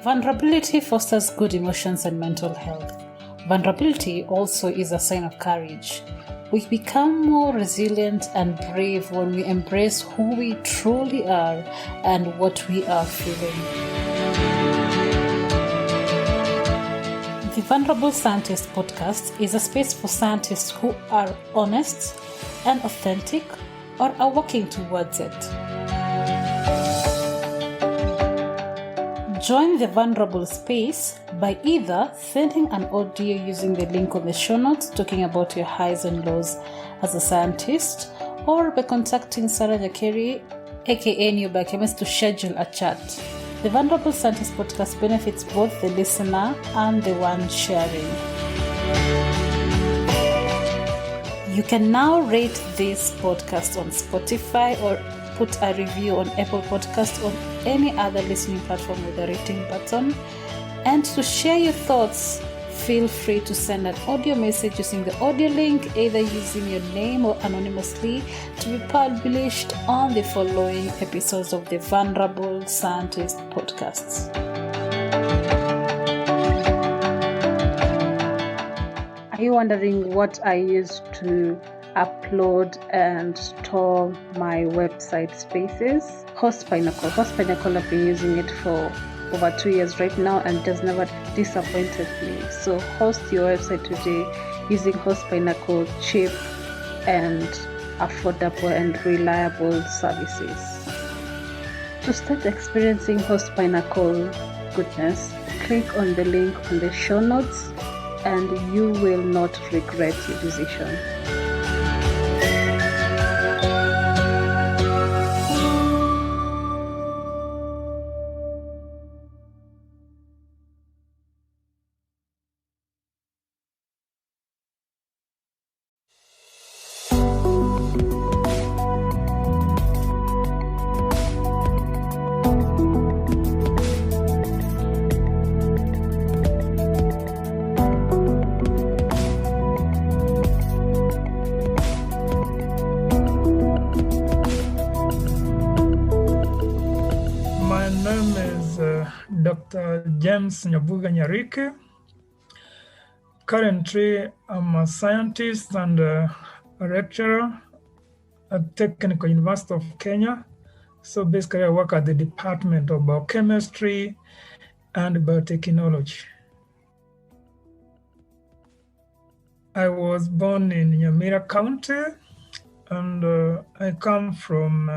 Vulnerability fosters good emotions and mental health. Vulnerability also is a sign of courage. We become more resilient and brave when we embrace who we truly are and what we are feeling. The Vulnerable Scientist podcast is a space for scientists who are honest and authentic or are working towards it. Join the vulnerable space by either sending an audio using the link on the show notes talking about your highs and lows as a scientist, or by contacting Sarah Nyariki, aka Nyabuga, to schedule a chat. The Vulnerable Scientist podcast benefits both the listener and the one sharing. You can now rate this podcast on Spotify or put a review on Apple Podcasts or any other listening platform with a rating button. And to share your thoughts, feel free to send an audio message using the audio link, either using your name or anonymously, to be published on the following episodes of the Vulnerable Scientist podcasts. Are you wondering what I use to upload and store my website spaces? Host Pinnacle. I've been using it for over 2 years right now and it has never disappointed me. So host your website today using Host Pinnacle, cheap and affordable and reliable services. To start experiencing Host Pinnacle goodness, click on the link on the show notes and you will not regret your decision. Dr. James Nyabuga Nyariki. Currently, I'm a scientist and a lecturer at Technical University of Kenya. So basically, I work at the Department of Biochemistry and Biotechnology. I was born in Nyamira County, and I come from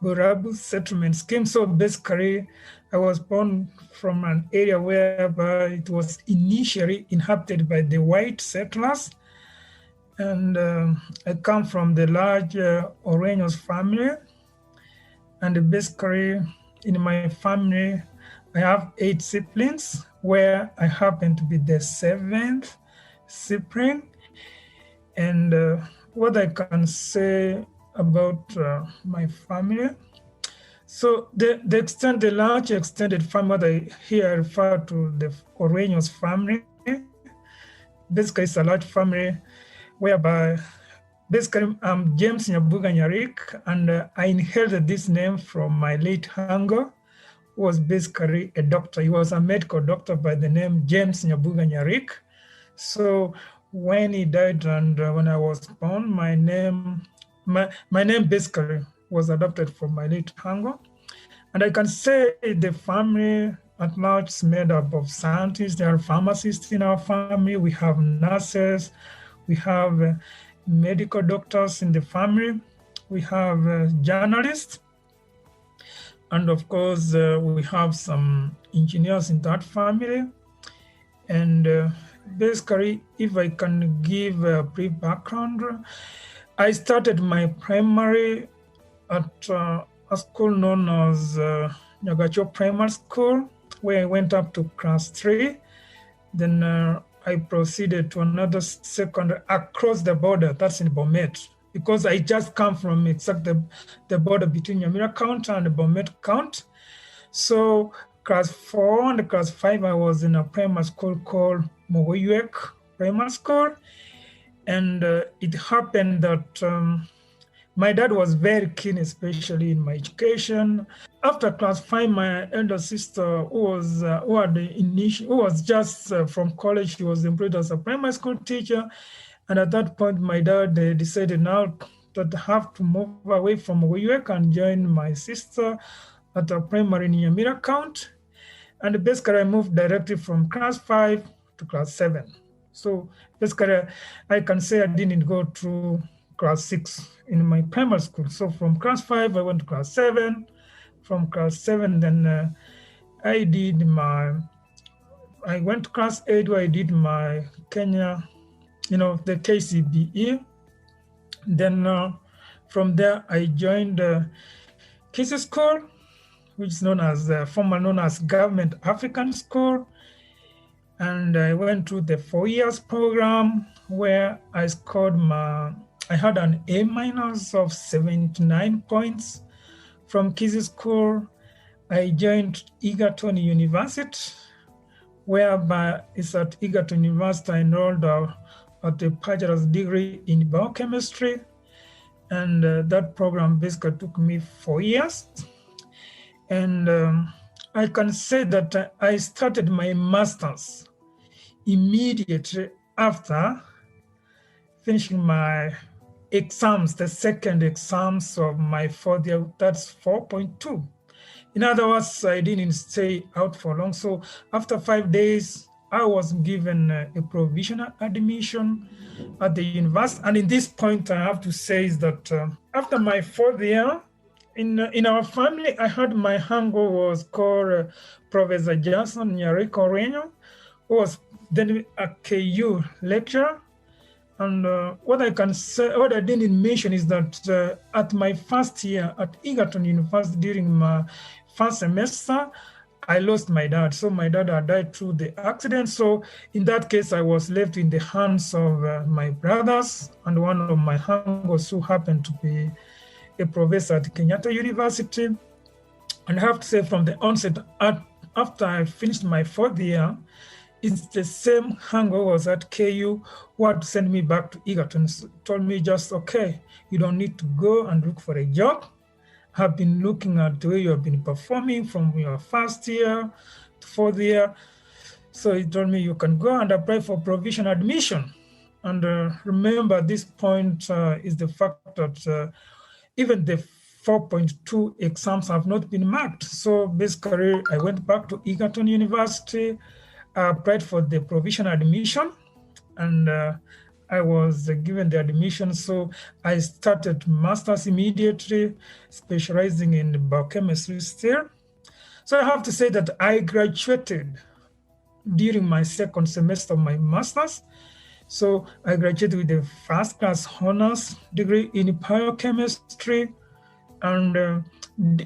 Burabu settlement scheme. So basically, I was born from an area where it was initially inhabited by the white settlers. And I come from the large Oreños family. And basically, in my family, I have 8 siblings, where I happen to be the 7th sibling. And what I can say about my family. So the large extended family that I here refer to the Oreños family. Basically, it's a large family whereby basically I'm James Nyabuga Nyariki, and I inherited this name from my late uncle, who was basically a doctor. He was a medical doctor by the name James Nyabuga Nyariki. So when he died and when I was born, my name basically was adopted from my late uncle. And I can say the family at large is made up of scientists. There are pharmacists in our family. We have nurses. We have medical doctors in the family. We have journalists. And of course, we have some engineers in that family. And basically, if I can give a brief background, I started my primary at a school known as Nyagacho Primary School, where I went up to class 3. Then I proceeded to another secondary across the border, that's in Bomet, because I just come from exactly the border between Nyamira County and Bomet County. So class 4 and class 5, I was in a primary school called Mogoyuek Primary School. And it happened that My dad was very keen, especially in my education. After class 5, my elder sister, who was just from college, she was employed as a primary school teacher. And at that point, my dad decided now that I have to move away from Uyuek and join my sister at a primary in Nyamira County. And basically, I moved directly from class 5 to class 7. So basically, I can say I didn't go through class 6 in my primary school. So from class 5, I went to class 7. From class 7, then I went to class 8 where I did my Kenya, the KCBE. Then from there, I joined KC School, which is formerly known as Government African School. And I went through the 4 years program where I had an A- of 79 points. From KC School, I joined Egerton University, whereby it's at Egerton University I enrolled at a bachelor's degree in biochemistry. And that program basically took me 4 years. And I can say that I started my master's immediately after finishing my exams, the second exams of my 4th year, that's 4.2. In other words, I didn't stay out for long. So after 5 days, I was given a provisional admission at the university. And in this point, I have to say is that after my 4th year, in our family, I had my uncle was called Professor Johnson Nyariki, who was then a KU lecturer. And what I didn't mention is that at my first year at Egerton University during my first semester, I lost my dad. So my dad had died through the accident. So in that case, I was left in the hands of my brothers and one of my uncles who happened to be a professor at Kenyatta University. And I have to say from the onset, after I finished my 4th year, it's the same uncle who was at KU who had to send me back to Egerton. So told me just, okay, you don't need to go and look for a job. Have been looking at the way you have been performing from your 1st year to 4th year. So he told me you can go and apply for provisional admission. And remember, this point is the fact that even the 4.2 exams have not been marked. So basically, I went back to Egerton University, applied for the provisional admission, and I was given the admission. So I started master's immediately, specializing in biochemistry still. So I have to say that I graduated during my 2nd semester of my master's. So I graduated with a first-class honors degree in biochemistry. And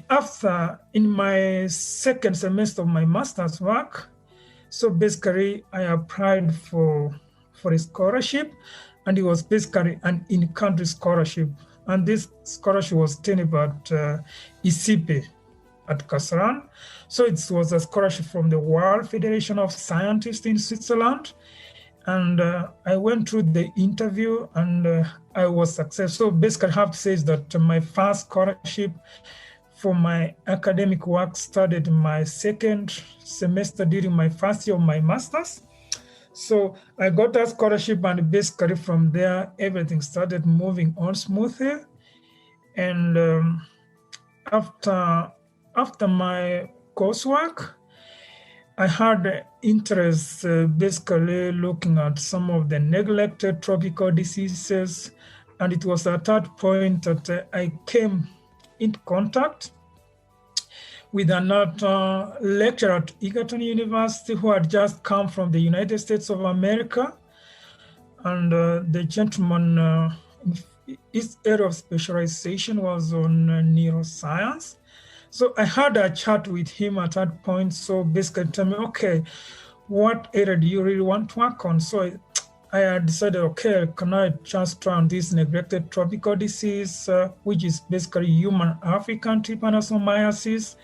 after, in my 2nd semester of my master's work, so basically I applied for a scholarship, and it was basically an in-country scholarship. And this scholarship was tendered at ICIPE at Kasran. So it was a scholarship from the World Federation of Scientists in Switzerland. And I went through the interview and I was successful. So basically I have to say is that my first scholarship for my academic work started in my 2nd semester during my 1st year of my master's. So I got a scholarship, and basically from there, everything started moving on smoothly. And after my coursework, I had interest basically looking at some of the neglected tropical diseases. And it was at that point that I came in contact with another lecturer at Egerton University who had just come from the United States of America. And the gentleman, his area of specialization was on neuroscience. So I had a chat with him at that point. So basically tell me, okay, what area do you really want to work on? So I decided, okay, can I just try on this neglected tropical disease, which is basically human African trypanosomiasis.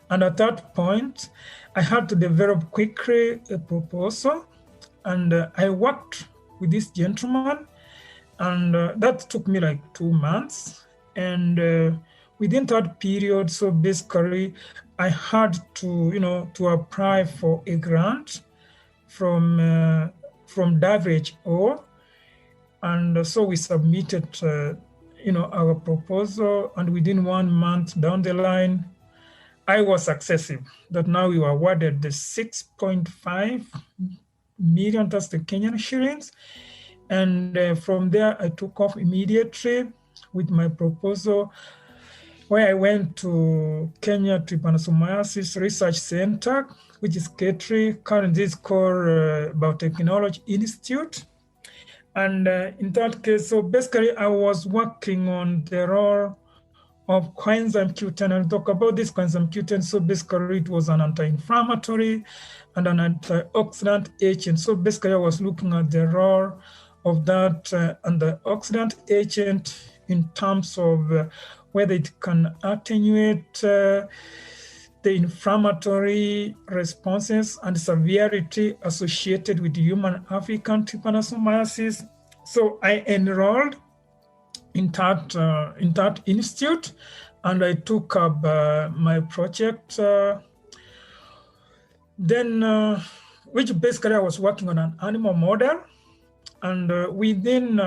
And at that point, I had to develop quickly a proposal. And I worked with this gentleman. And that took me like 2 months. And within that period, so basically, I had to apply for a grant from WHO, and so we submitted, our proposal, and within 1 month down the line, I was successful. That now we were awarded the 6.5 million, that's the Kenyan shillings, and from there I took off immediately with my proposal, where I went to Kenya Trypanosomiasis Research Center, which is KETRI, currently it's called Biotechnology Institute. And in that case, so basically I was working on the role of coenzyme Q10. I'll talk about this coenzyme Q10. So basically it was an anti-inflammatory and an antioxidant agent. So basically I was looking at the role of that antioxidant agent in terms of whether it can attenuate the inflammatory responses and severity associated with human African trypanosomiasis. So I enrolled in that institute, and I took up my project. Then, which basically I was working on an animal model, and within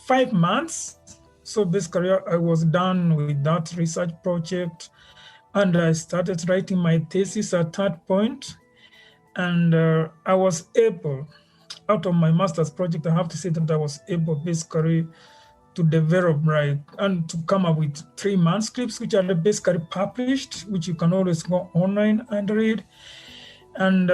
5 months, so basically I was done with that research project. And I started writing my thesis at that point. And I was able, out of my master's project, I have to say that I was able basically to develop, and to come up with 3 manuscripts, which are basically published, which you can always go online and read. And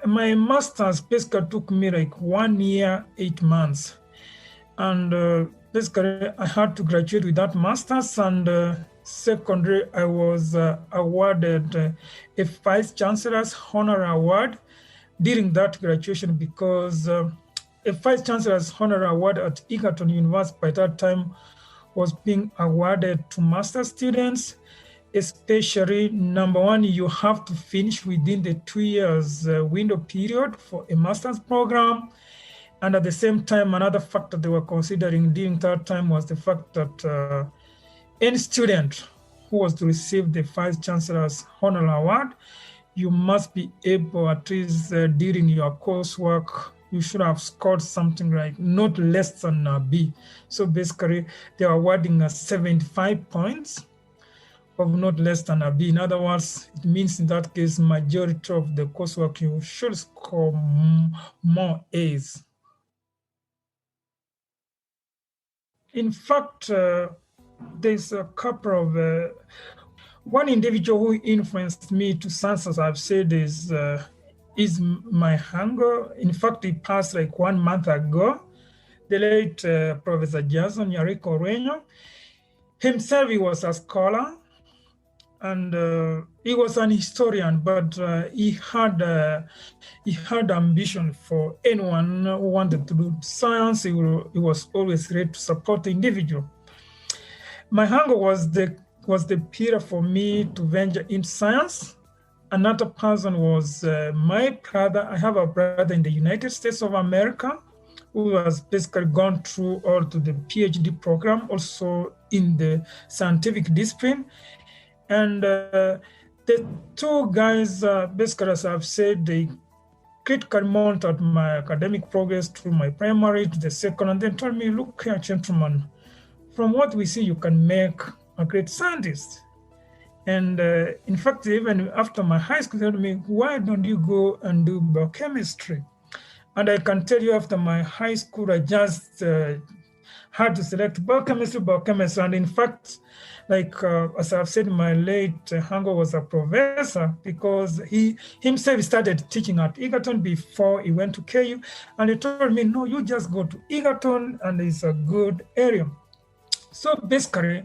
my master's basically took me 1 year, 8 months. And basically I had to graduate with that master's, and secondary, I was awarded a Vice Chancellor's Honor Award during that graduation, because a Vice Chancellor's Honor Award at Egerton University by that time was being awarded to master's students, especially, number one, you have to finish within the 2 years window period for a master's program. And at the same time, another factor they were considering during that time was the fact that any student who was to receive the Vice Chancellor's Honor Award, you must be able, at least during your coursework, you should have scored something like not less than a B. So basically, they are awarding us 75 points of not less than a B. In other words, it means in that case, majority of the coursework, you should score more A's. In fact, there's a couple of, one individual who influenced me to science, as I've said, is my hunger. In fact, he passed 1 month ago. The late Professor Jason Nyariki. Himself, he was a scholar, and he was an historian, but he had ambition for anyone who wanted to do science. He was always ready to support the individual. My hunger was the pillar for me to venture into science. Another person was my brother. I have a brother in the United States of America who has basically gone through all to the PhD program, also in the scientific discipline. And the two guys, basically, as I've said, they critically monitored my academic progress through my primary to the second, and then told me, look here, gentlemen, from what we see, you can make a great scientist. And in fact, even after my high school, they told me, why don't you go and do biochemistry? And I can tell you, after my high school, I just had to select biochemistry. And in fact, as I've said, my late Hango was a professor, because he himself started teaching at Egerton before he went to KU. And he told me, no, you just go to Egerton, and it's a good area. So basically,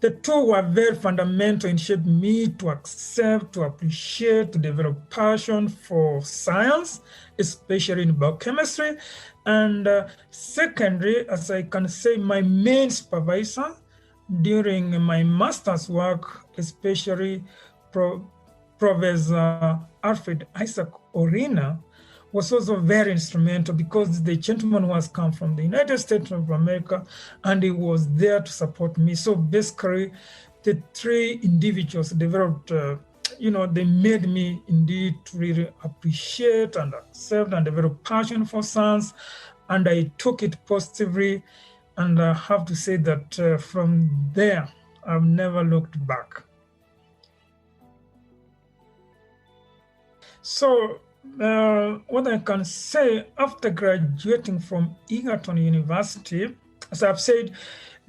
the two were very fundamental in shaping me to accept, to appreciate, to develop passion for science, especially in biochemistry. And secondly, as I can say, my main supervisor during my master's work, especially Professor Alfred Isaac Orina, was also very instrumental because the gentleman was come from the United States of America and he was there to support me. So basically, the three individuals developed, they made me indeed really appreciate and accept and develop passion for science. And I took it positively. And I have to say that from there, I've never looked back. So what I can say after graduating from Egerton University, as I've said,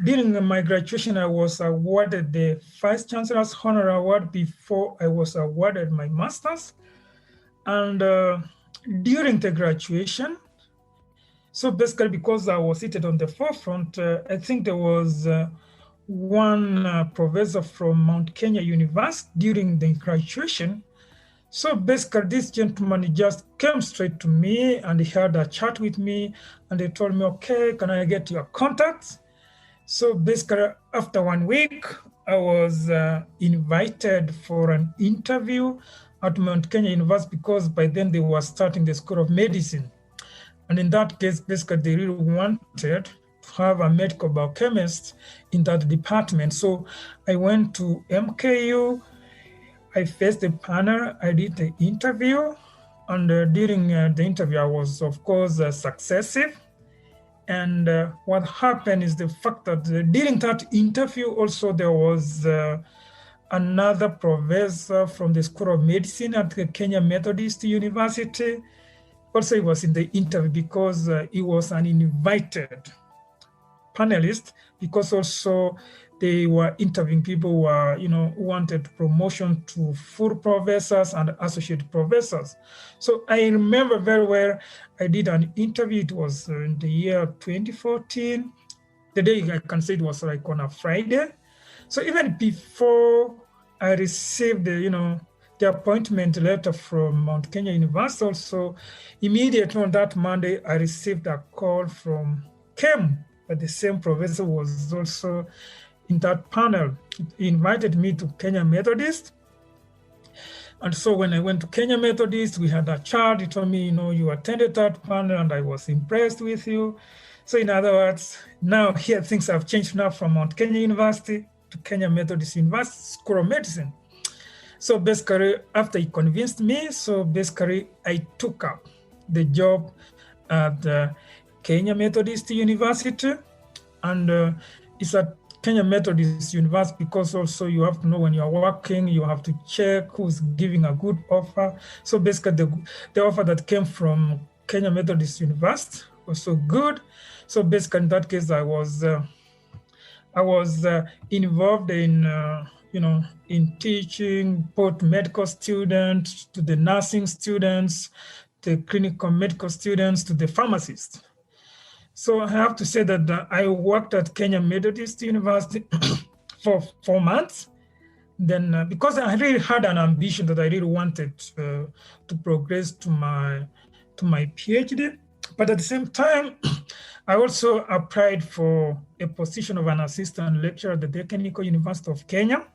during my graduation, I was awarded the Vice Chancellor's Honor Award before I was awarded my master's. And during the graduation, so basically because I was seated on the forefront, I think there was one professor from Mount Kenya University during the graduation. So basically this gentleman just came straight to me and he had a chat with me and they told me, okay, can I get your contacts? So basically after 1 week, I was invited for an interview at Mount Kenya University because by then they were starting the School of Medicine. And in that case, basically they really wanted to have a medical biochemist in that department. So I went to MKU, I faced the panel, I did the interview, and during the interview, I was, of course, successive. And what happened is the fact that during that interview, also there was another professor from the School of Medicine at the Kenya Methodist University. Also, he was in the interview because he was an invited panelist, because also they were interviewing people who were, who wanted promotion to full professors and associate professors. So I remember very well, I did an interview. It was in the year 2014. The day I can say it was like on a Friday. So even before I received the appointment letter from Mount Kenya University, also immediately on that Monday, I received a call from KEM, but the same professor was also in that panel. He invited me to Kenya Methodist. And so when I went to Kenya Methodist, we had a chat. He told me, you attended that panel and I was impressed with you. So in other words, now here things have changed now from Mount Kenya University to Kenya Methodist University School of Medicine. So basically, after he convinced me, I took up the job at Kenya Methodist University. And it's at Kenya Methodist University because also you have to know when you're working, you have to check who's giving a good offer. So basically the offer that came from Kenya Methodist University was so good. So basically in that case, I was involved in, in teaching both medical students to the nursing students, the clinical medical students to the pharmacists. So I have to say that I worked at Kenya Methodist University for 4 months. Then because I really had an ambition that I really wanted to progress to my PhD. But at the same time, I also applied for a position of an assistant lecturer at the Technical University of Kenya,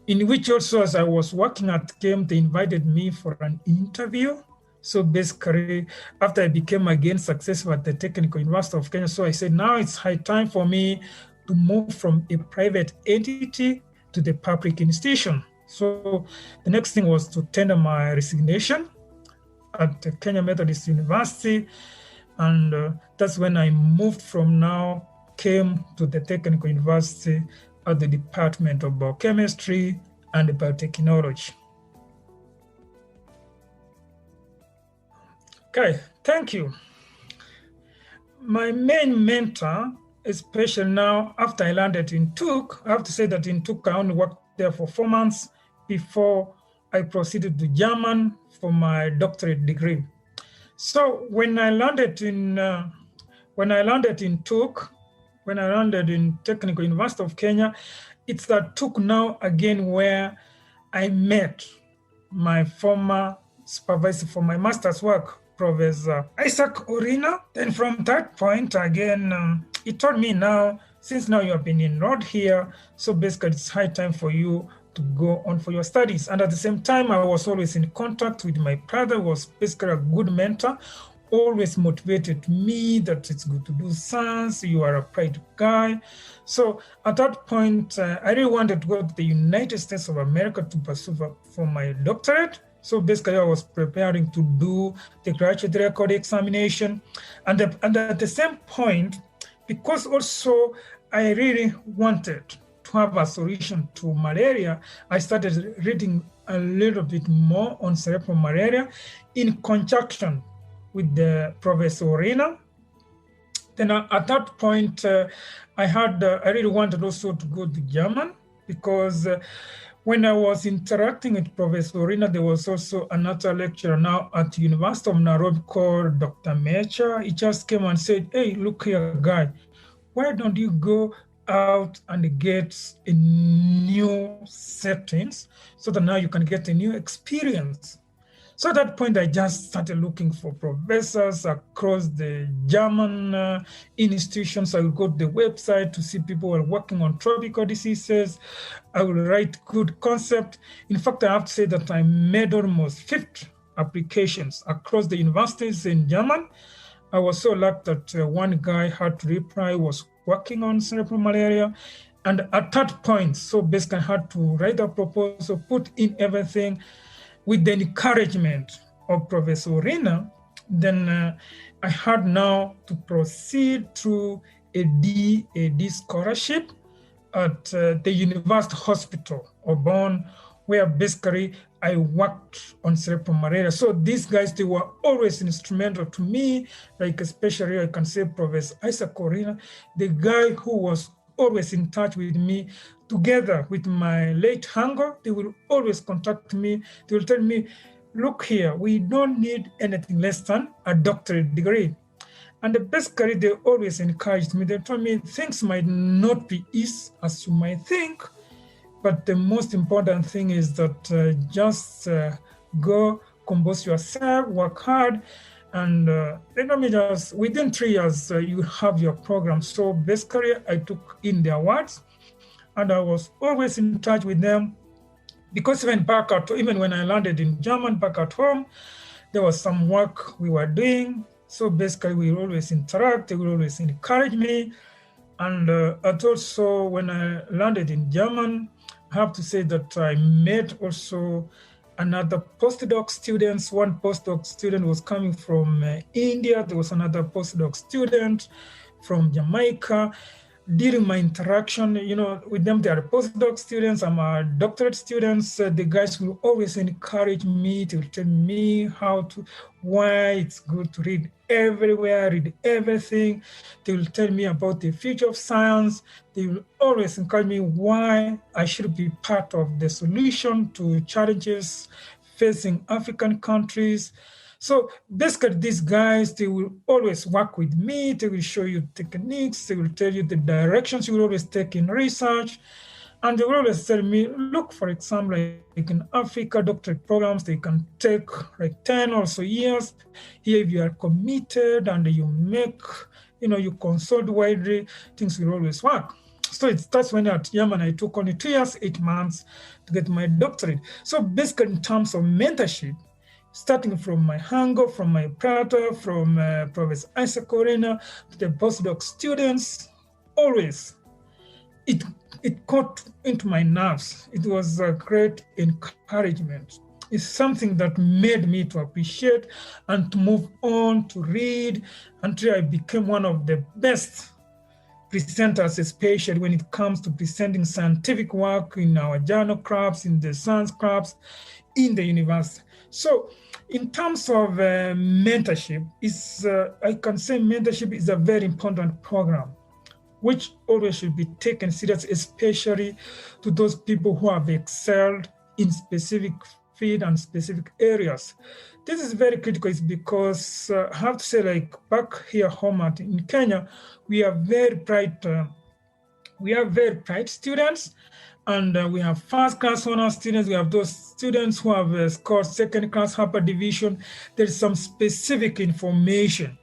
in which also as I was working at KEM, they invited me for an interview. So basically, after I became again successful at the Technical University of Kenya, so I said, now it's high time for me to move from a private entity to the public institution. So the next thing was to tender my resignation at the Kenya Methodist University. And that's when I moved from KEM to the Technical University at the Department of Biochemistry and Biotechnology. Okay, thank you. My main mentor, especially now after I landed in TUC, I have to say that in TUC I only worked there for 4 months before I proceeded to German for my doctorate degree. So when I landed in TUC, when I landed in Technical University of Kenya, it's that TUC now again where I met my former supervisor for my master's work, Professor Isaac Orina. Then from that point again, he told me now, since now you have been enrolled here, so basically it's high time for you to go on for your studies. And at the same time, I was always in contact with my brother, who was basically a good mentor, always motivated me that it's good to do science, you are a bright guy. So at that point, I really wanted to go to the United States of America to pursue for my doctorate. So basically, I was preparing to do the graduate record examination. And at the same point, because also I really wanted to have a solution to malaria, I started reading a little bit more on cerebral malaria in conjunction with the Professor Rina. Then at that point, I really wanted also to go to German, because when I was interacting with Professor Rina, there was also another lecturer now at the University of Nairobi called Dr. Mecha. He just came and said, hey, look here, guy, why don't you go out and get a new settings so that now you can get a new experience? So at that point, I just started looking for professors across the German institutions. I would go to the website to see people who are working on tropical diseases. I would write good concept. In fact, I have to say that I made almost 50 applications across the universities in German. I was so lucky that one guy had to reply, was working on cerebral malaria. And at that point, so basically I had to write a proposal, put in everything. With the encouragement of Professor Rina, then I had now to proceed through a DAD scholarship at the University Hospital of Bonn, where basically I worked on cerebral malaria. So these guys, they were always instrumental to me, like especially I can say Professor Isaac Corina, the guy who was always in touch with me. Together with my late Hango, they will always contact me. They will tell me, look here, we don't need anything less than a doctorate degree. And basically, they always encouraged me. They told me things might not be easy as you might think, but the most important thing is that just go compose yourself, work hard, and they told me just within 3 years, you have your program. So basically, I took in their words. And I was always in touch with them, because even when I landed in German back at home, there was some work we were doing. So basically, we always interact. They will always encourage me. And also, when I landed in German, I have to say that I met also another postdoc students. One postdoc student was coming from India. There was another postdoc student from Jamaica. During my interaction, with them, they are postdoc students, I'm a doctorate students. The guys will always encourage me to tell me why it's good to read everywhere, read everything. They will tell me about the future of science. They will always encourage me why I should be part of the solution to challenges facing African countries. So basically, these guys, they will always work with me. They will show you techniques. They will tell you the directions you will always take in research. And they will always tell me, look, for example, like in Africa, doctorate programs, they can take like 10 or so years. Here, if you are committed and you make, you consult widely, things will always work. So that's when at Yemen, I took only 2 years, 8 months to get my doctorate. So basically, in terms of mentorship, starting from my Hango, from my Prater, from Professor Isaac Corina, to the postdoc students, always, it got into my nerves. It was a great encouragement. It's something that made me to appreciate and to move on to read until I became one of the best presenters, especially when it comes to presenting scientific work in our journal clubs, in the science clubs, in the university. So in terms of mentorship, I can say mentorship is a very important program, which always should be taken seriously, especially to those people who have excelled in specific field and specific areas. This is very critical. It's because I have to say, like back here home in Kenya, we are very bright students. And we have first-class honor students. We have those students who have scored second-class upper division. There's some specific information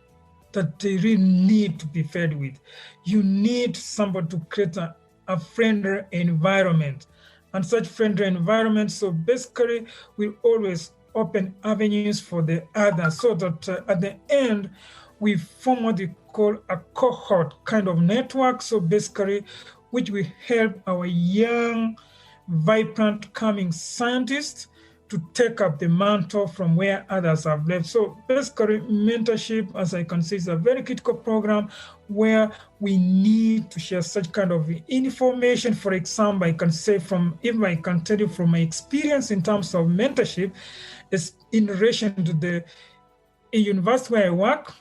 that they really need to be fed with. You need somebody to create a friendly environment. and such friendly environment. So basically, we always open avenues for the others so that at the end, we form what we call a cohort kind of network. So basically, which will help our young, vibrant, coming scientists to take up the mantle from where others have left. So basically, mentorship, as I can see, is a very critical program where we need to share such kind of information. For example, I can say if I can tell you from my experience in terms of mentorship, is in relation to the university where I work,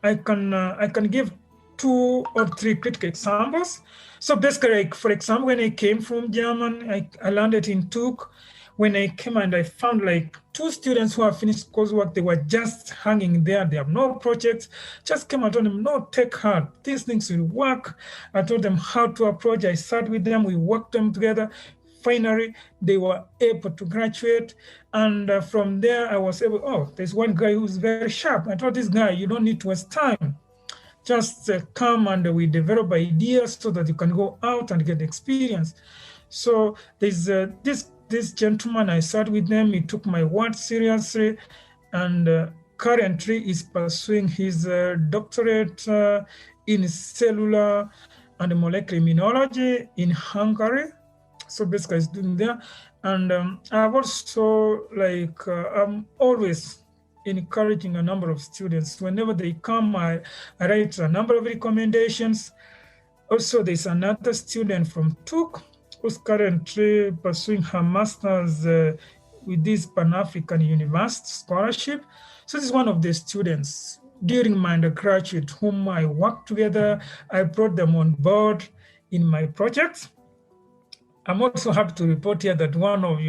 I can give 2 or 3 critical examples. So basically, like, for example, when I came from Germany, I landed in Tuk. When I came and I found like 2 students who have finished coursework, they were just hanging there. They have no projects. Just came and told them, no, take heart. These things will work. I told them how to approach. I sat with them. We worked them together. Finally, they were able to graduate. And from there, I was able, there's one guy who's very sharp. I told this guy, you don't need to waste time. Just come and we develop ideas so that you can go out and get experience. So there's this gentleman, I sat with them, he took my work seriously, and currently is pursuing his doctorate in cellular and molecular immunology in Hungary. So basically he's doing there. And I've also, I'm always encouraging a number of students. Whenever they come, I write a number of recommendations. Also, there's another student from Tuk who's currently pursuing her master's with this Pan-African University scholarship. So this is one of the students during my undergraduate whom I worked together. I brought them on board in my project. I'm also happy to report here that one of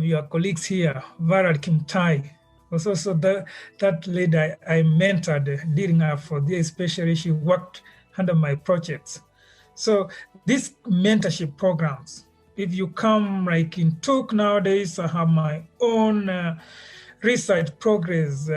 your colleagues here, Varal Kimtai, was also that lady I mentored during her for the especially she worked under my projects. So these mentorship programs, if you come like in Tuk nowadays, I have my own research progress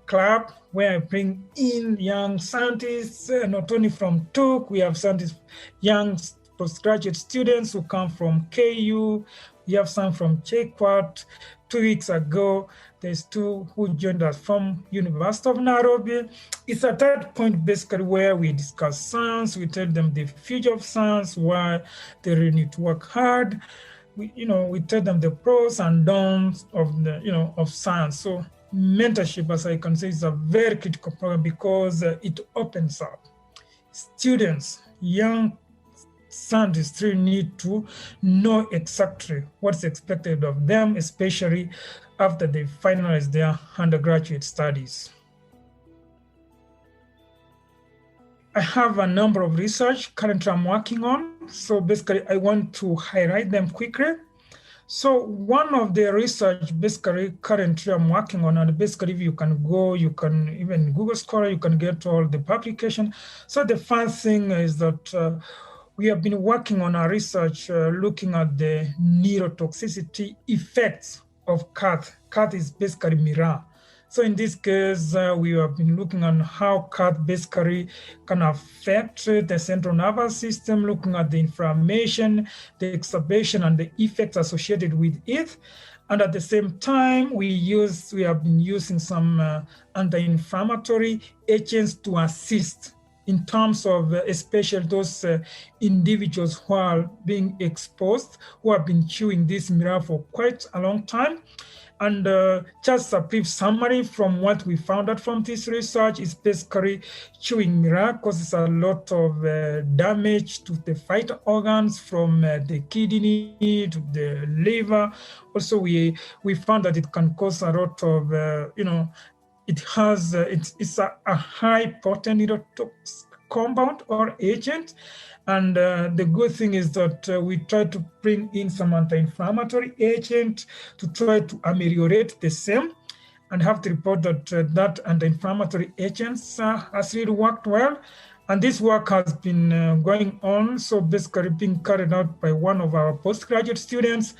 club where I bring in young scientists, not only from Tuk, we have scientists, young postgraduate students who come from KU, we have some from JKUAT. 2 weeks ago, there's 2 who joined us from University of Nairobi. It's at that point basically where we discuss science, we tell them the future of science, why they really need to work hard. We tell them the pros and dons of science. So mentorship, as I can say, is a very critical program because it opens up students, young scientists really need to know exactly what's expected of them, especially after they finalize their undergraduate studies. I have a number of research currently I'm working on. So basically, I want to highlight them quickly. So one of the research basically currently I'm working on, and basically if you can go, you can even Google Scholar, you can get all the publication. So the first thing is that we have been working on our research looking at the neurotoxicity effects of CAT. CAT is basically miraa. So in this case, we have been looking on how CAT basically can affect the central nervous system, looking at the inflammation, the exacerbation, and the effects associated with it. And at the same time, we have been using some anti-inflammatory agents to assist in terms of especially those individuals who are being exposed, who have been chewing this miraa for quite a long time. And just a brief summary from what we found out from this research is basically chewing miraa causes a lot of damage to the vital organs from the kidney to the liver. Also, we found that it can cause a lot of, it's a high potent neurotoxic compound or agent. And the good thing is that we try to bring in some anti-inflammatory agent to try to ameliorate the same, and have to report that that anti-inflammatory agents has really worked well. And this work has been going on, so basically being carried out by one of our postgraduate students.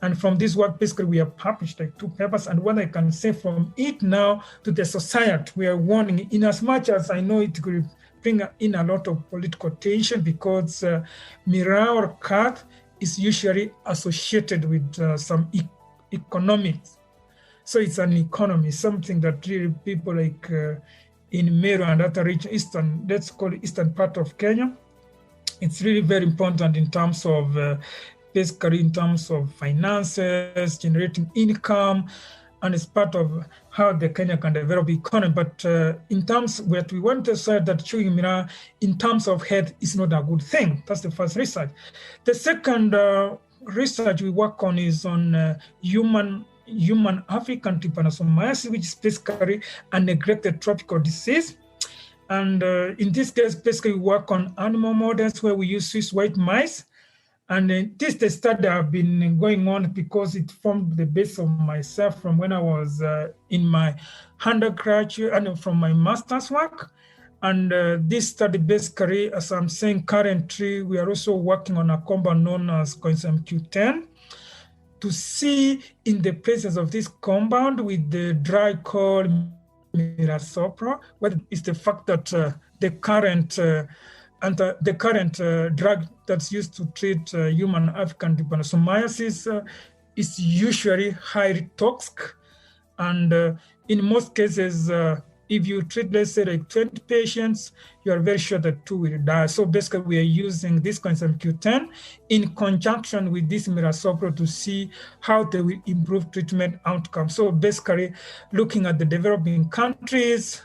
And from this work, basically, we have published like 2 papers. And what I can say from it now to the society, we are warning, in as much as I know it could bring in a lot of political tension because miraa or CAT is usually associated with some economics. So it's an economy, something that really people like in Meru and other region, eastern, let's call it eastern part of Kenya. It's really very important in terms of basically in terms of finances, generating income, and it's part of how the Kenya can develop economy. But in terms what we want to say that chewing mirror in terms of health is not a good thing. That's the first research. The second research we work on is on human African trypanosomiasis, which is basically a neglected tropical disease. And in this case, basically we work on animal models where we use Swiss white mice. And this the study have been going on because it formed the base of myself from when I was in my undergraduate and from my master's work. And this study basically, as I'm saying, currently we are also working on a compound known as coenzyme Q10 to see in the presence of this compound with the drug called Mirasopro, what is the fact that the current drug that's used to treat human African trypanosomiasis is usually highly toxic. And in most cases, if you treat, let's say, like 20 patients, you are very sure that 2 will die. So basically, we are using this coenzyme Q10 in conjunction with this Mirasopro to see how they will improve treatment outcomes. So basically, looking at the developing countries,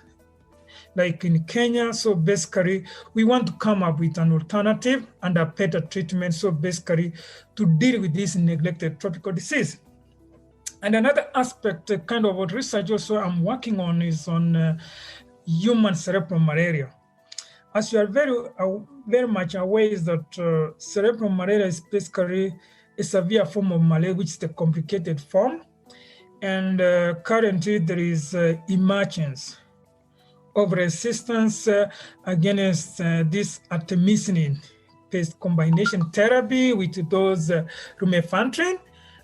like in Kenya. So basically, we want to come up with an alternative and a better treatment. So basically, to deal with this neglected tropical disease. And another aspect, kind of what research also I'm working on is on human cerebral malaria. As you are very much aware, is that cerebral malaria is basically a severe form of malaria, which is the complicated form. And currently, there is emergence of resistance against this artemisinin-based combination therapy with those lumefantrine.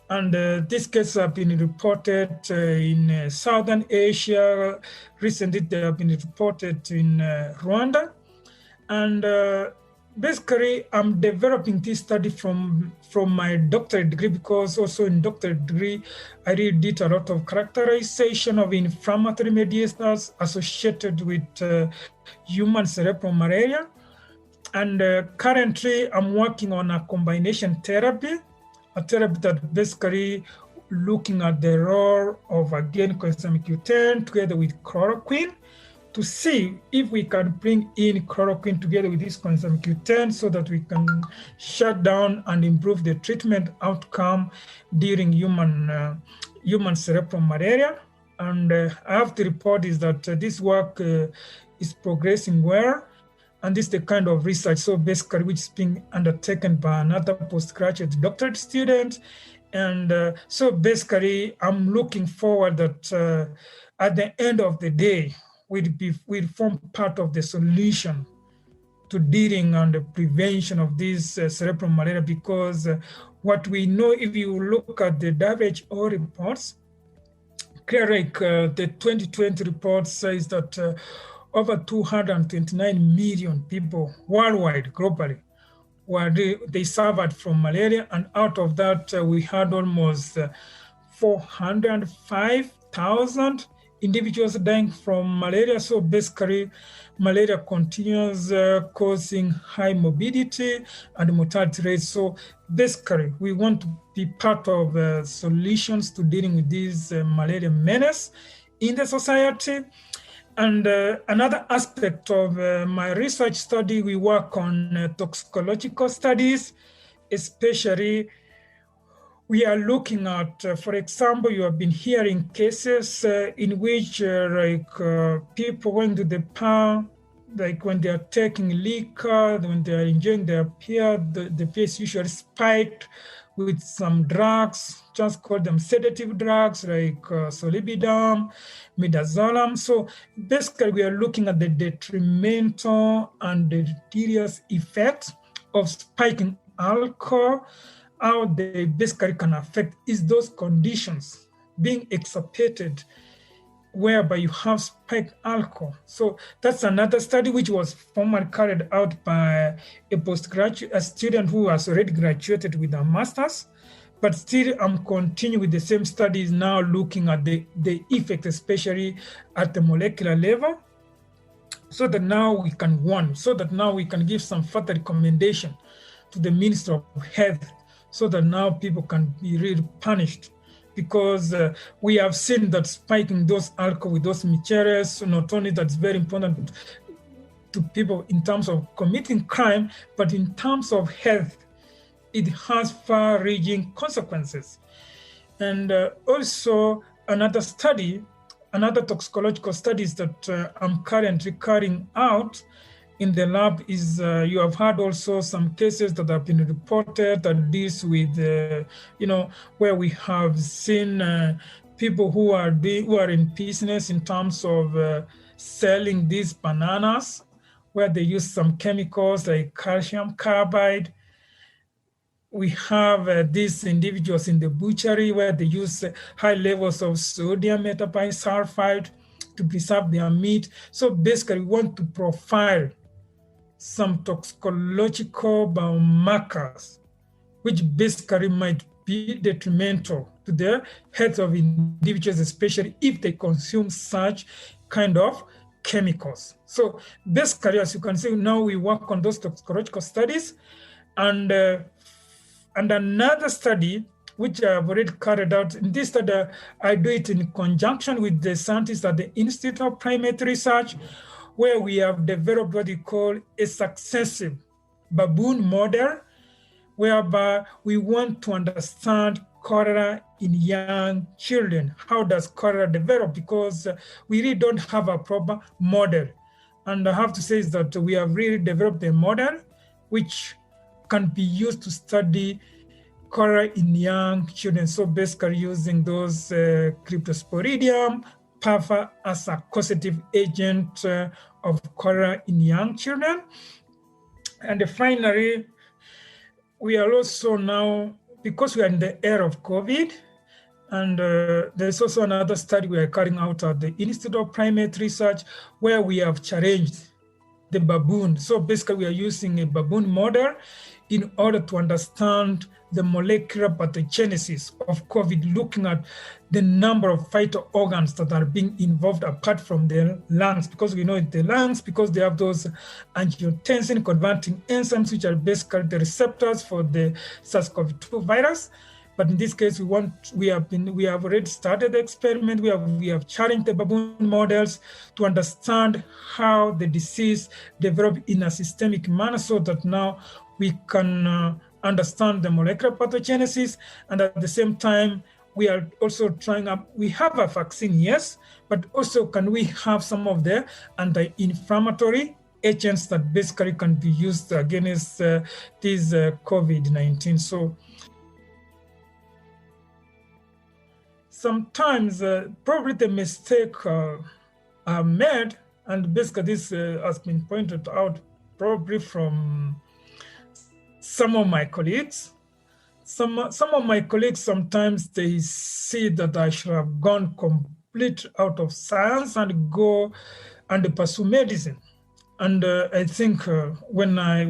And these cases have been reported in Southern Asia. Recently, they have been reported in Rwanda. And basically, I'm developing this study from my doctorate degree, because also in doctorate degree, I really did a lot of characterization of inflammatory mediators associated with human cerebral malaria. And currently, I'm working on a combination therapy, a therapy that basically looking at the role of, again, coenzyme Q10 together with chloroquine to see if we can bring in chloroquine together with this coenzyme Q10 so that we can shut down and improve the treatment outcome during human cerebral malaria. And I have to report is that this work is progressing well. And this is the kind of research, so basically, which is being undertaken by another postgraduate doctorate student. And so basically, I'm looking forward that at the end of the day, we'll form part of the solution to dealing and the prevention of this cerebral malaria, because what we know, if you look at the WHO reports, clearly the 2020 report says that over 229 million people worldwide, globally, they suffered from malaria. And out of that, we had almost 405,000 individuals dying from malaria. So basically, malaria continues causing high morbidity and mortality rates. So basically, we want to be part of solutions to dealing with this malaria menace in the society. And another aspect of my research study, we work on toxicological studies, especially we are looking at, for example, you have been hearing cases in which people going to the bar, like when they are taking liquor, when they are enjoying their beer, the beer is usually spiked with some drugs, just call them sedative drugs like solibidam, midazolam. So basically, we are looking at the detrimental and deleterious effects of spiking alcohol, how they basically can affect is those conditions being exacerbated whereby you have spiked alcohol. So that's another study which was formerly carried out by a student who has already graduated with a master's, but still I'm continuing with the same studies now, looking at the effect, especially at the molecular level, so that now we can give some further recommendation to the Minister of Health, so that now people can be really punished. Because we have seen that spiking those alcohol with those materials, not only that's very important to people in terms of committing crime, but in terms of health, it has far-reaching consequences. And also another toxicological studies that I'm currently carrying out in the lab is you have had also some cases that have been reported that deals with, where we have seen people who are in business in terms of selling these bananas, where they use some chemicals like calcium carbide. We have these individuals in the butchery where they use high levels of sodium metabisulfite to preserve their meat. So basically, we want to profile some toxicological biomarkers, which basically might be detrimental to the health of individuals, especially if they consume such kind of chemicals. So basically, as you can see, now we work on those toxicological studies, and another study which I have already carried out. In this study, I do it in conjunction with the scientists at the Institute of Primate Research, where we have developed what we call a successive baboon model, whereby we want to understand cholera in young children. How does cholera develop? Because we really don't have a proper model. And I have to say is that we have really developed a model which can be used to study cholera in young children. So basically using those Cryptosporidium parva as a causative agent of cholera in young children. And finally, we are also now, because we are in the era of COVID, and there's also another study we are carrying out at the Institute of Primate Research, where we have challenged the baboon. So basically, we are using a baboon model in order to understand the molecular pathogenesis of COVID, looking at the number of vital organs that are being involved apart from the lungs, because we know the lungs, because they have those angiotensin converting enzymes, which are basically the receptors for the SARS-CoV-2 virus. But in this case, we have already started the experiment. We have challenged the baboon models to understand how the disease developed in a systemic manner, so that now we can understand the molecular pathogenesis. And at the same time, we are also we have a vaccine, yes, but also can we have some of the anti-inflammatory agents that basically can be used against this COVID-19. So sometimes probably the mistake are made, and basically this has been pointed out probably from some of my colleagues. Some of my colleagues, sometimes they see that I should have gone complete out of science and go and pursue medicine. And I think when I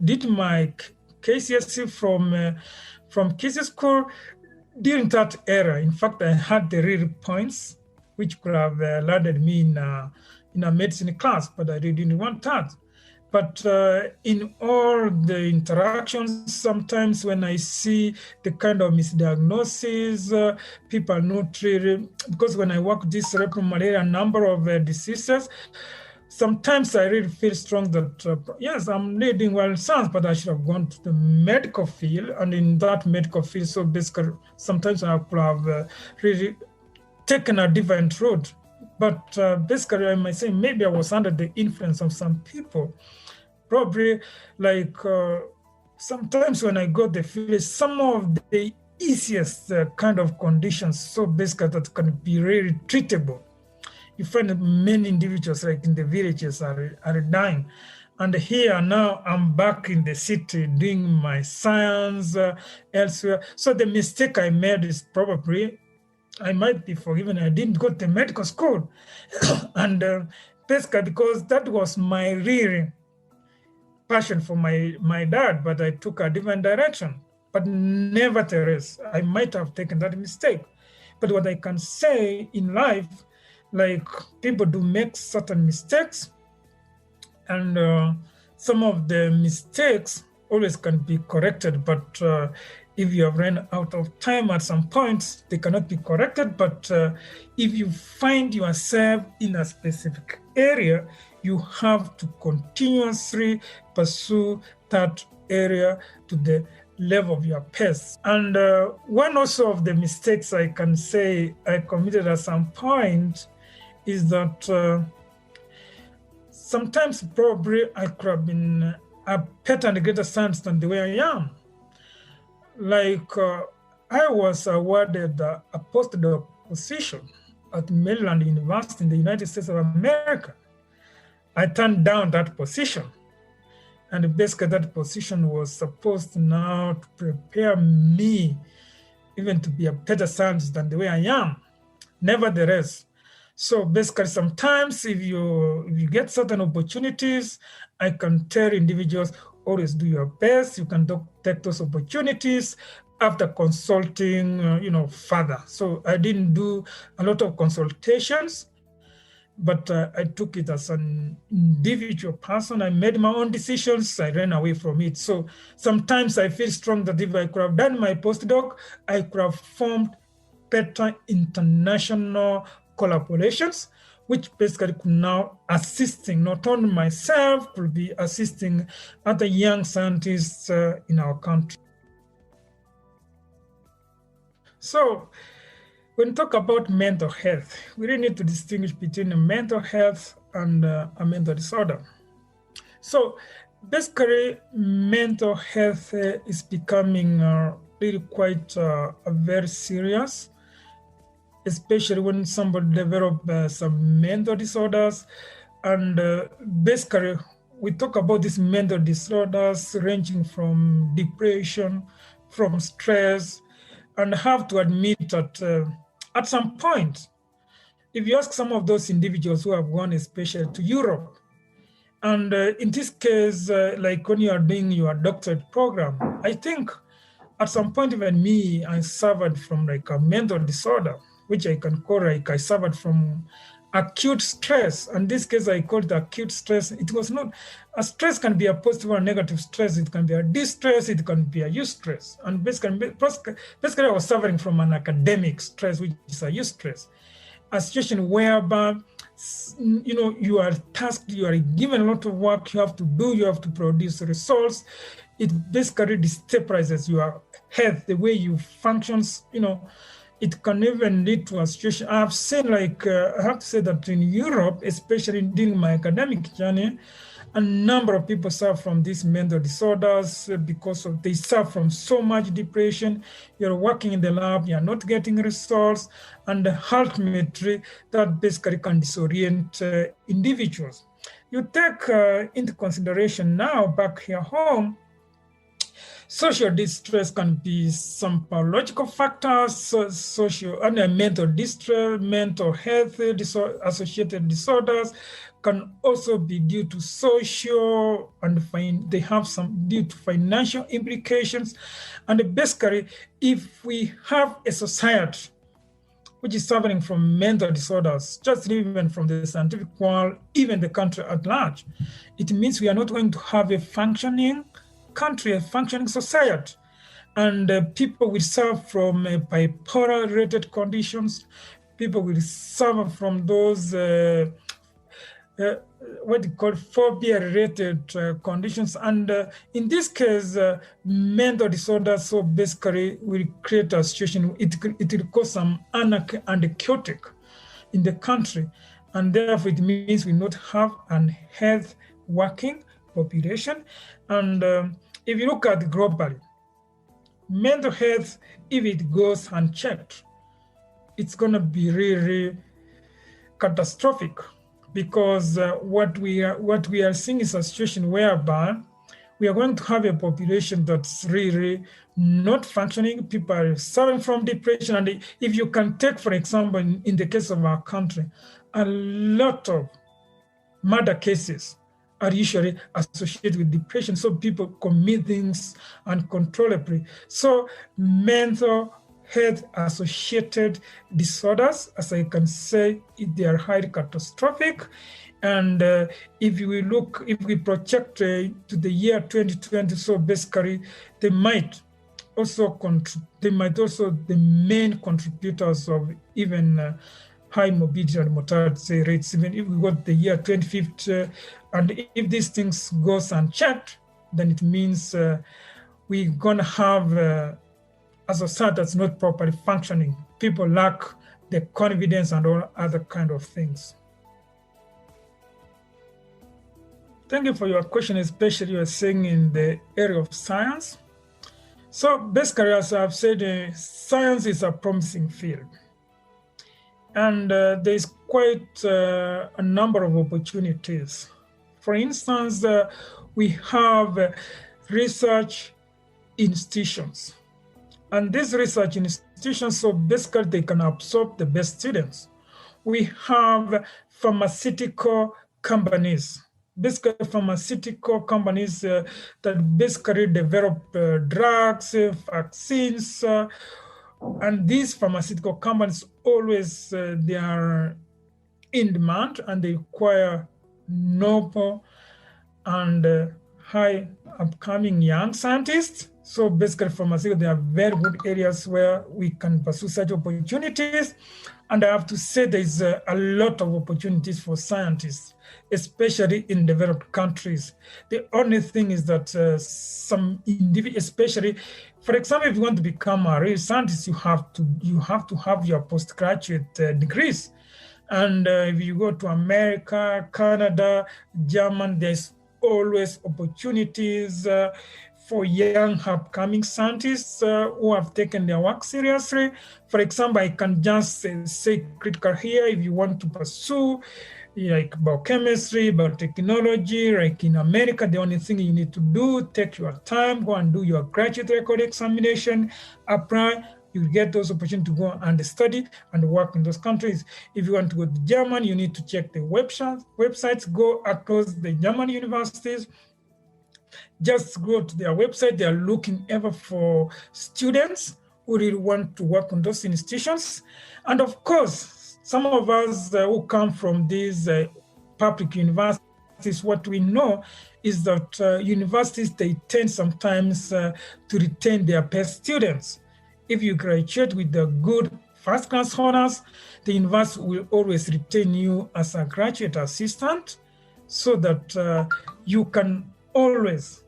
did my KCSE from KCSE school, during that era, in fact, I had the real points which could have landed me in a medicine class, but I didn't want that. But in all the interactions, sometimes when I see the kind of misdiagnosis, people not really, because when I work this cerebral malaria number of diseases, sometimes I really feel strong that, yes, I'm leading well in science, but I should have gone to the medical field. And in that medical field, so basically, sometimes I could have really taken a different route. But basically, I might say maybe I was under the influence of some people. Probably like sometimes when I go the field, some of the easiest kind of conditions, so basically that can be really treatable. You find many individuals like in the villages are dying. And here now I'm back in the city doing my science elsewhere. So the mistake I made is probably I might be forgiven. I didn't go to medical school. And basically because that was my real passion for my dad, but I took a different direction. But nevertheless, I might have taken that mistake. But what I can say in life, like people do make certain mistakes, and some of the mistakes always can be corrected, but if you have run out of time at some points, they cannot be corrected. But if you find yourself in a specific area, you have to continuously pursue that area to the level of your pace. And one also of the mistakes I can say I committed at some point is that sometimes probably I could have been a better and greater scientist than the way I am. Like I was awarded a postdoc position at Maryland University in the United States of America. I turned down that position. And basically that position was supposed now to prepare me even to be a better scientist than the way I am. Nevertheless, so basically sometimes if you get certain opportunities, I can tell individuals, always do your best. You can take those opportunities after consulting, further. So I didn't do a lot of consultations, but I took it as an individual person. I made my own decisions. I ran away from it. So sometimes I feel strong that if I could have done my postdoc, I could have formed better international collaborations, which basically could now assisting not only myself, could be assisting other young scientists in our country. So when we talk about mental health, we really need to distinguish between a mental health and a mental disorder. So basically, mental health is becoming really quite very serious, especially when somebody develops some mental disorders. And basically, we talk about these mental disorders ranging from depression, from stress, and have to admit that at some point, if you ask some of those individuals who have gone especially to Europe, and in this case, like when you are doing your doctorate program, I think at some point even me, I suffered from like a mental disorder, which I can call like I suffered from acute stress. In this case, I call it acute stress. It was not, a stress can be a positive or negative stress. It can be a distress, it can be a eustress. And basically I was suffering from an academic stress, which is a eustress. A situation whereby, you are tasked, you are given a lot of work you have to do, you have to produce results. It basically destabilizes your health, the way you functions, It can even lead to a situation. I've seen, like, I have to say that in Europe, especially during my academic journey, a number of people suffer from these mental disorders because they suffer from so much depression. You're working in the lab, you're not getting results, and ultimately that basically can disorient individuals. You take into consideration now back here home, social distress can be some biological factors, social and mental distress, mental health associated disorders can also be due to social, and they have some due to financial implications. And basically, if we have a society which is suffering from mental disorders, just even from the scientific world, even the country at large, it means we are not going to have a functioning country, a functioning society. And people will suffer from bipolar-related conditions. People will suffer from those what you call phobia-related conditions. And in this case, mental disorders, so basically will create a situation, it will cause some anarchy and chaotic in the country. And therefore, it means we not have an health working population. And if you look at globally, mental health, if it goes unchecked, it's going to be really catastrophic, because what we are seeing is a situation whereby we are going to have a population that's really not functioning. People are suffering from depression. And if you can take, for example, in the case of our country, a lot of murder cases are usually associated with depression. So people commit things uncontrollably. So mental health associated disorders, as I can say, they are highly catastrophic. And if we project to the year 2020, so basically they might also the main contributors of even high morbidity and mortality rates, even if we got the year 2050, and if these things goes unchecked, then it means we're gonna have a society that's not properly functioning. People lack the confidence and all other kind of things. Thank you for your question, especially you're saying in the area of science. So basically, as I've said, science is a promising field. And there's quite a number of opportunities. For instance, we have research institutions. And these research institutions, so basically they can absorb the best students. We have pharmaceutical companies. Basically, pharmaceutical companies that basically develop drugs, vaccines, and these pharmaceutical companies always, they are in demand and they require noble and high upcoming young scientists. So basically pharmaceutical, there are very good areas where we can pursue such opportunities. And I have to say there's a lot of opportunities for scientists, especially in developed countries. The only thing is that some individuals, especially, for example, if you want to become a real scientist, you have to have your postgraduate degrees. And if you go to America, Canada, Germany, there's always opportunities for young upcoming scientists who have taken their work seriously. For example, I can just say critical here, if you want to pursue like biochemistry, biotechnology, like in America, the only thing you need to do, take your time, go and do your graduate record examination, apply, you get those opportunities to go and study and work in those countries. If you want to go to Germany, you need to check the websites, go across the German universities, just go to their website. They are looking ever for students who really want to work on those institutions. And of course, some of us who come from these public universities, what we know is that universities, they tend sometimes to retain their best students. If you graduate with the good first-class honors, the university will always retain you as a graduate assistant so that you can always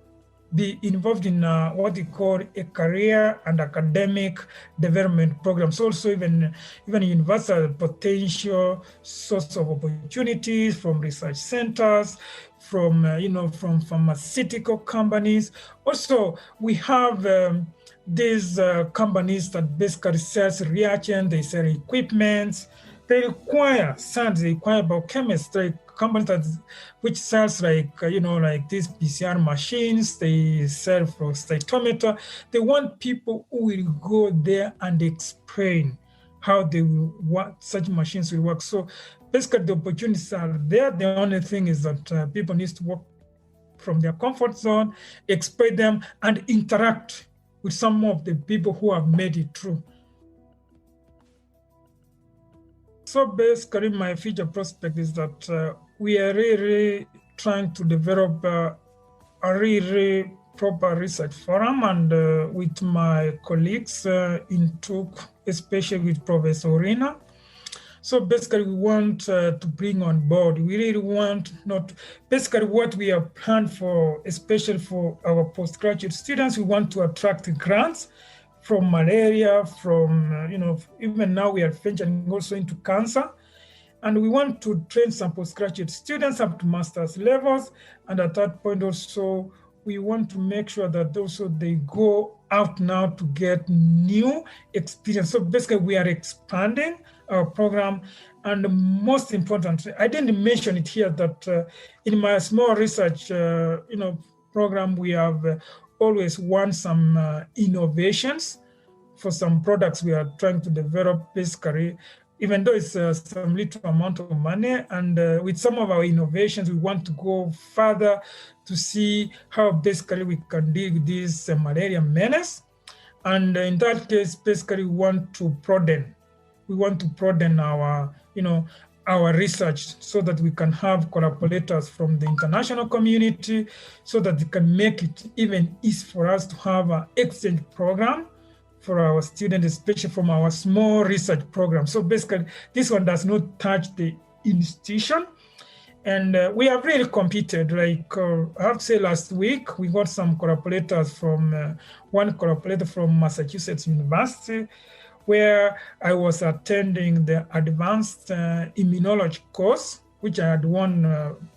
be involved in what we call a career and academic development programs. Also, even university potential source of opportunities from research centers, from from pharmaceutical companies. Also, we have these companies that basically sells reagents, they sell equipment, they require science, they require biochemistry, companies that which sells like like these PCR machines, they sell for cytometer. They want people who will go there and explain how they will what such machines will work. So basically the opportunities are there. The only thing is that people need to work from their comfort zone, explain them, and interact with some of the people who have made it through. So basically, my future prospect is that we are really trying to develop a really proper research forum, and with my colleagues in TUC, especially with Professor Orina. So basically, we want to bring on board, we really want basically what we have planned for, especially for our postgraduate students, we want to attract grants from malaria, from, even now we are venturing also into cancer. And we want to train some postgraduate students up to master's levels. And at that point also, we want to make sure that also they go out now to get new experience. So basically we are expanding our program. And most importantly, I didn't mention it here that in my small research, program, we have always won some innovations for some products we are trying to develop, basically, even though it's some little amount of money. And with some of our innovations, we want to go further to see how basically we can deal with this malaria menace. And in that case, basically, we want to broaden our, our research so that we can have collaborators from the international community, so that they can make it even easy for us to have an exchange program for our students, especially from our small research program. So basically, this one does not touch the institution. And we have really competed. Like I have to say, last week, we got some collaborators from, one collaborator from Massachusetts University, where I was attending the advanced immunology course, which I had won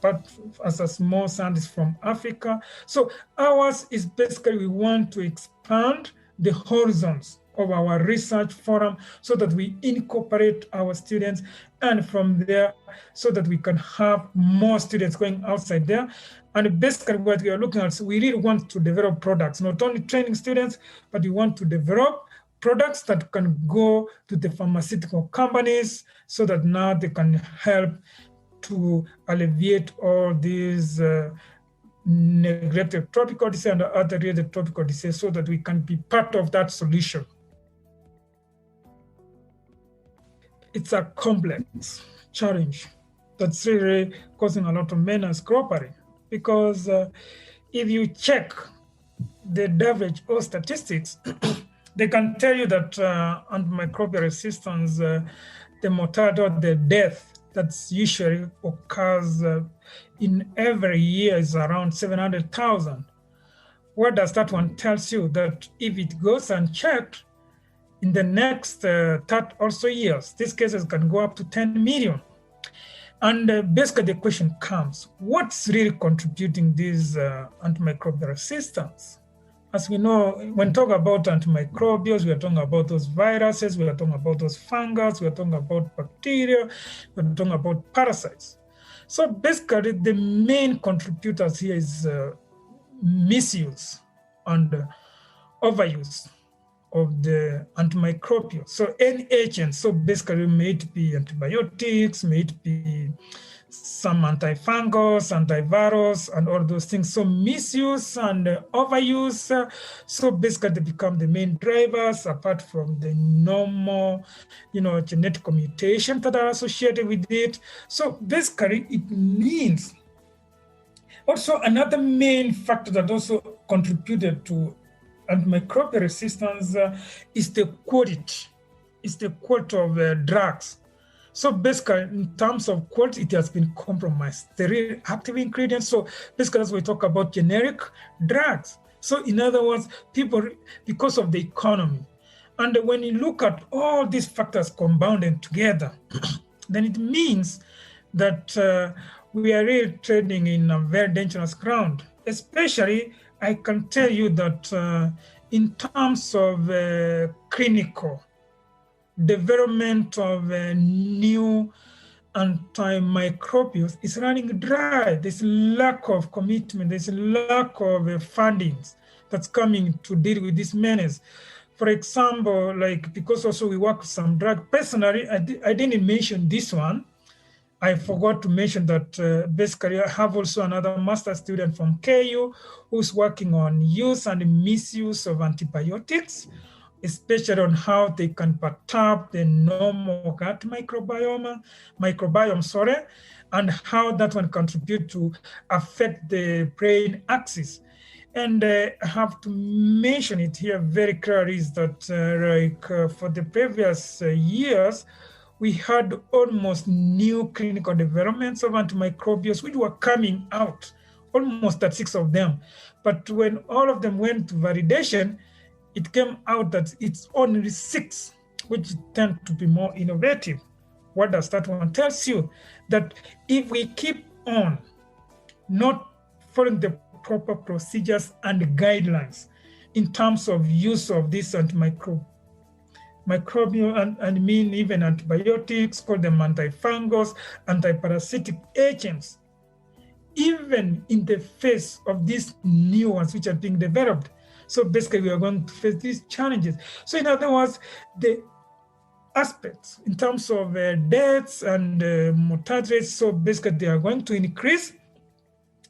part as a small scientist from Africa. So ours is basically, we want to expand the horizons of our research forum so that we incorporate our students, and from there, so that we can have more students going outside there. And basically what we are looking at, so we really want to develop products, not only training students, but we want to develop products that can go to the pharmaceutical companies so that now they can help to alleviate all these neglected tropical disease and other related tropical disease, so that we can be part of that solution. It's a complex challenge that's really causing a lot of menace globally, because if you check the WHO statistics, they can tell you that antimicrobial resistance, the mortality or the death that's usually occurs in every year is around 700,000. What does that one tell you? That if it goes unchecked, in the next 30 also years, these cases can go up to 10 million. And basically the question comes, what's really contributing this antimicrobial resistance? As we know, when talking about antimicrobials, we are talking about those viruses, we are talking about those fungus, we are talking about bacteria, we are talking about parasites. So basically the main contributors here is misuse and overuse of the antimicrobial. So any agent, so basically may it be antibiotics, may it be some antifungals, antivirals, and all those things. So misuse and overuse, so basically they become the main drivers, apart from the normal, genetic mutations that are associated with it. So basically it means also another main factor that also contributed to antimicrobial resistance is the quality. It's the quality of drugs. So basically, in terms of quality, it has been compromised. The real active ingredients. So basically, as we talk about generic drugs. So in other words, people, because of the economy, and when you look at all these factors compounded together, then it means that we are really trading in a very dangerous ground. Especially, I can tell you that in terms of clinical development of new antimicrobials is running dry. There's lack of commitment, there's lack of funding that's coming to deal with this menace. For example, like, because also we work with some drug, personally, I didn't mention this one. I forgot to mention that basically I have also another master student from KU who's working on use and misuse of antibiotics, especially on how they can perturb the normal gut microbiome, and how that one contribute to affect the brain axis. And I have to mention it here very clearly is that for the previous years, we had almost new clinical developments of antimicrobials which were coming out, almost at 6 of them. But when all of them went to validation, it came out that it's only 6, which tend to be more innovative. What does that one tell you? That if we keep on not following the proper procedures and guidelines in terms of use of these microbial and mean even antibiotics, call them antifungals, antiparasitic agents, even in the face of these new ones which are being developed. So basically, we are going to face these challenges. So in other words, the aspects in terms of deaths and mortality rates, so basically they are going to increase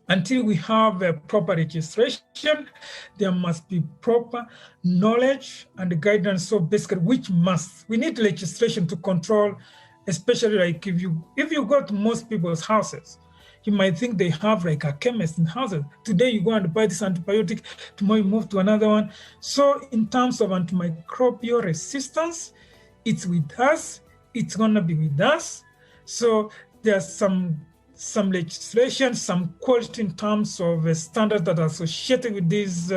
until we have a proper registration. There must be proper knowledge and guidance. So basically, we need legislation to control, especially like if you go to most people's houses, you might think they have like a chemist in houses. Today you go and buy this antibiotic, tomorrow you move to another one. So in terms of antimicrobial resistance, it's with us, it's gonna be with us. So there's some legislation, some quality in terms of standards that are associated with this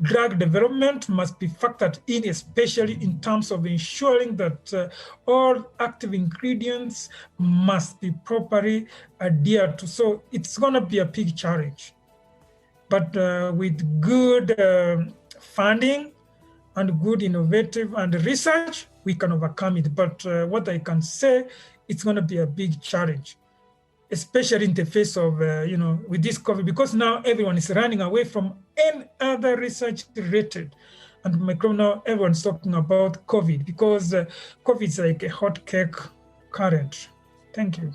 drug development must be factored in, especially in terms of ensuring that all active ingredients must be properly adhered to. So it's going to be a big challenge. But with good funding and good innovative and research, we can overcome it. But what I can say, it's going to be a big challenge, especially in the face of, with this COVID, because now everyone is running away from any other research related. And now everyone's talking about COVID because COVID is like a hot cake current. Thank you.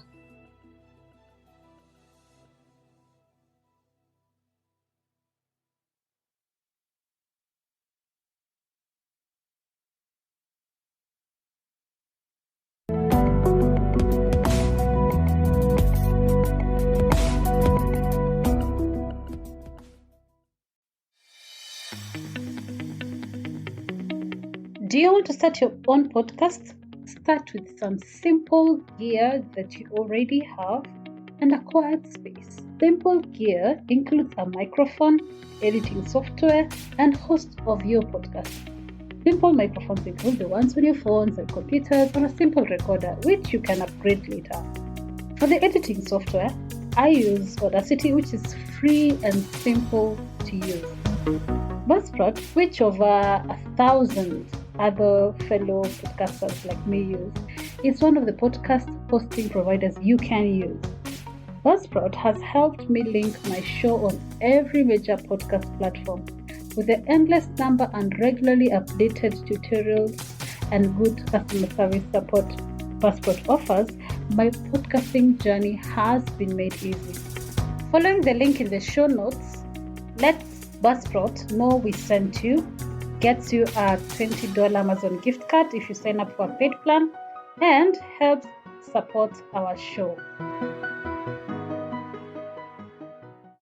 Do you want to start your own podcast? Start with some simple gear that you already have and a quiet space. Simple gear includes a microphone, editing software, and host of your podcast. Simple microphones include the ones on your phones and computers, or a simple recorder, which you can upgrade later. For the editing software, I use Audacity, which is free and simple to use. Buzzsprout, which over 1,000 other fellow podcasters like me use, is one of the podcast hosting providers you can use. Buzzsprout has helped me link my show on every major podcast platform. With the endless number and regularly updated tutorials and good customer service support Buzzsprout offers, my podcasting journey has been made easy. Following the link in the show notes, let Buzzsprout know we sent you. Gets you a $20 Amazon gift card if you sign up for a paid plan, and helps support our show.